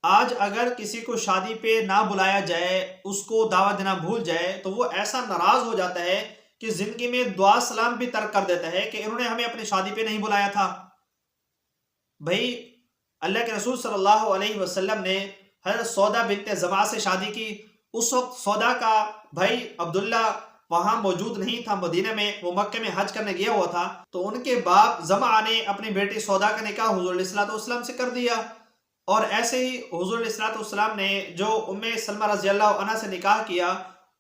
آج اگر کسی کو شادی پہ نہ بلایا جائے، اس کو دعوت دینا بھول جائے، تو وہ ایسا ناراض ہو جاتا ہے کہ زندگی میں دعا سلام بھی ترک کر دیتا ہے کہ انہوں نے ہمیں اپنی شادی پہ نہیں بلایا تھا۔ بھائی، اللہ کے رسول صلی اللہ علیہ وسلم نے حضرت سودا بنت زمعہ سے شادی کی۔ اس وقت سودا کا بھائی عبداللہ وہاں موجود نہیں تھا، مدینہ میں، وہ مکہ میں حج کرنے گیا ہوا تھا، تو ان کے باپ زمعہ نے اپنی بیٹی سودا کا نکاح حضور علیہ الصلوۃ والسلام سے کر دیا۔ اور ایسے ہی حضور علیہ الصلوۃ والسلام نے جو ام سلمہ رضی اللہ عنہ سے نکاح کیا،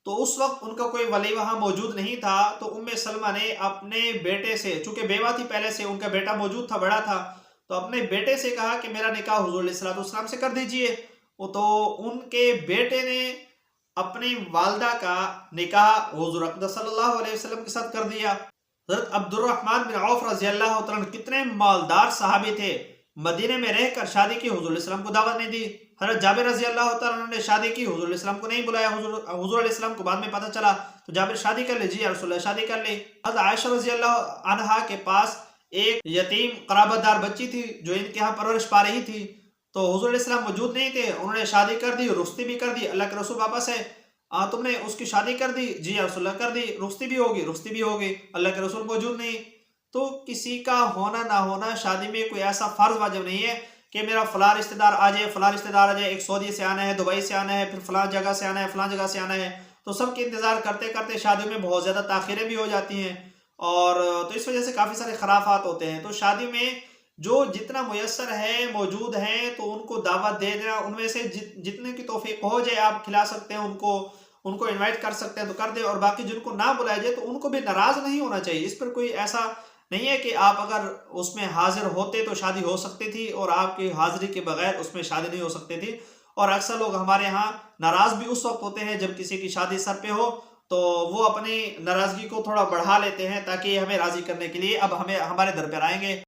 تو اس وقت ان کا کوئی ولی وہاں موجود نہیں تھا، تو ام سلمہ نے اپنے بیٹے سے، چونکہ بیوہ تھی پہلے سے، ان کا بیٹا موجود تھا، بڑا تھا، تو اپنے بیٹے سے کہا کہ میرا نکاح حضور علیہ الصلوۃ والسلام سے کر دیجئے۔ وہ تو ان کے بیٹے نے اپنی والدہ کا نکاح حضور اقدس صلی اللہ علیہ وسلم کے ساتھ کر دیا۔ حضرت عبد الرحمن بن عوف رضی اللہ تعالیٰ عنہ کتنے مالدار صحابی تھے، مدینے میں رہ کر شادی کی، حضور علیہ السلام کو دعوت نہیں دی۔ حضرت جابر رضی اللہ تعالیٰ عنہ نے شادی کی، حضور علیہ السلام کو نہیں بلایا۔ حضور علیہ السلام کو بعد میں پتہ چلا تو جابر شادی کر لی، جی یا رسول اللہ شادی کر لی۔ حضرت عائشہ رضی اللہ عنہا کے پاس ایک یتیم قرابت دار بچی تھی جو ان کے ہاں پرورش پا رہی تھی، تو حضور علیہ السلام موجود نہیں تھے، انہوں نے شادی کر دی، رخصتی بھی کر دی۔ اللہ کے رسول واپس ہے، تم نے اس کی شادی کر دی؟ جی یا رسول اللہ کر دی۔ رخصتی بھی ہوگی؟ رخصتی بھی ہوگی۔ اللہ کے رسول موجود نہیں۔ تو کسی کا ہونا نہ ہونا شادی میں کوئی ایسا فرض واجب نہیں ہے کہ میرا فلاں رشتہ دار آ جائے، فلاں رشتہ دار آ جائے، ایک سعودی سے آنا ہے، دبئی سے آنا ہے، پھر فلاں جگہ سے آنا ہے، فلاں جگہ سے آنا ہے، تو سب کے انتظار کرتے کرتے شادیوں میں بہت زیادہ تاخیریں بھی ہو جاتی ہیں، اور تو اس وجہ سے کافی سارے خرافات ہوتے ہیں۔ تو شادی میں جو جتنا میسر ہے، موجود ہیں، تو ان کو دعوت دے دینا، ان میں سے جتنے کی توفیق ہو جائے آپ کھلا سکتے ہیں، ان کو انوائٹ کر سکتے ہیں تو کر دیں، اور باقی جن کو نہ بلایا جائے تو ان کو بھی ناراض نہیں ہونا چاہیے۔ اس پر کوئی ایسا نہیں ہے کہ آپ اگر اس میں حاضر ہوتے تو شادی ہو سکتی تھی، اور آپ کی حاضری کے بغیر اس میں شادی نہیں ہو سکتی تھی۔ اور اکثر لوگ ہمارے ہاں ناراض بھی اس وقت ہوتے ہیں جب کسی کی شادی سر پہ ہو، تو وہ اپنی ناراضگی کو تھوڑا بڑھا لیتے ہیں تاکہ ہمیں راضی کرنے کے لیے اب ہمارے در پر آئیں گے۔